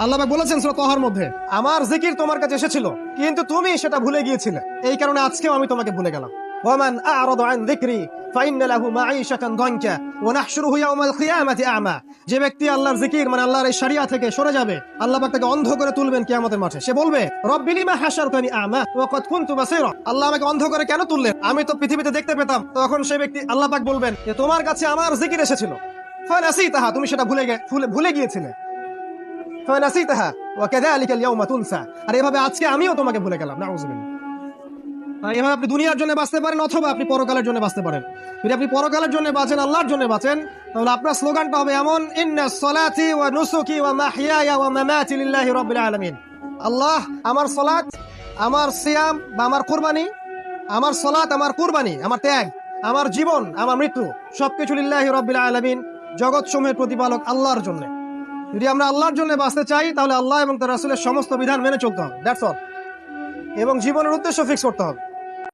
আল্লাহ পাক বলেছেন সূরা তাহার মধ্যে, আমার জিকির তোমার কাছে এসেছিল কিন্তু তুমি সেটা ভুলে গিয়েছিলে, এই কারণে আজকেও আমি তোমাকে ভুলে গেলাম। ওয়ামান আ'রাদা আন যিকরি ফাইন্না লাহু মাঈশাতান দানকা ওয়া নাহশুরুহু ইয়াওমাল কিয়ামাতি আ'মা। যে ব্যক্তি আল্লাহর জিকির মানে আল্লাহর এই শরিয়া থেকে সরে যাবে, আল্লাহ পাক তাকে অন্ধ করে তুলবেন কিয়ামতের মাঠে। সে বলবে, রব্বি লিমা হাশারতানি আ'মা ওয়া ক্বাদ কুনতু বাসীরা। আল্লাহ আমাকে অন্ধ করে কেন তুললেন, আমি তো পৃথিবীতে দেখতে পেতাম। তখন সেই ব্যক্তি আল্লাহ পাক বলবেন যে তোমার কাছে আমার জিকির এসেছিল, ফানাসিতাহা, তুমি সেটা ভুলে গিয়েছিলে। ফানাসিতাহা ওয়া কাযালিকা আল-ইয়াওমা তুনসা। আর এভাবে আজকে আমিও তোমাকে ভুলে গেলাম। নাউযুবিল্লাহ। এভাবে আপনি দুনিয়ার জন্য বাঁচতে পারেন অথবা আপনি পরকালের জন্য বাঁচতে পারেন। যদি আপনি পরকালের জন্য বাঁচেন, আল্লাহর জন্য বাঁচেন, তাহলে আপনার স্লোগানটা হবে এমন, ইন্নাস সালাতি ওয়া নুসুকি ওয়া মাহইয়ায়া ওয়া মামাতি লিল্লাহি রাব্বিল আলামিন। আল্লাহ, আমার সালাত, আমার সিয়াম বা আমার কুরবানি, আমার সালাত, আমার কুরবানি, আমার ত্যাগ, আমার জীবন, আমার মৃত্যু সবকিছু লিল্লাহি রাব্বিল আলামিন, জগৎ সমূহের প্রতিপালক আল্লাহর জন্য। যদি আমরা আল্লাহর জন্য বাঁচতে চাই তাহলে আল্লাহ এবং তার রাসূলের সমস্ত বিধান মেনে চলতে হবে, দ্যাটস অল। এবং জীবনের উদ্দেশ্য ফিক্স করতে হবে।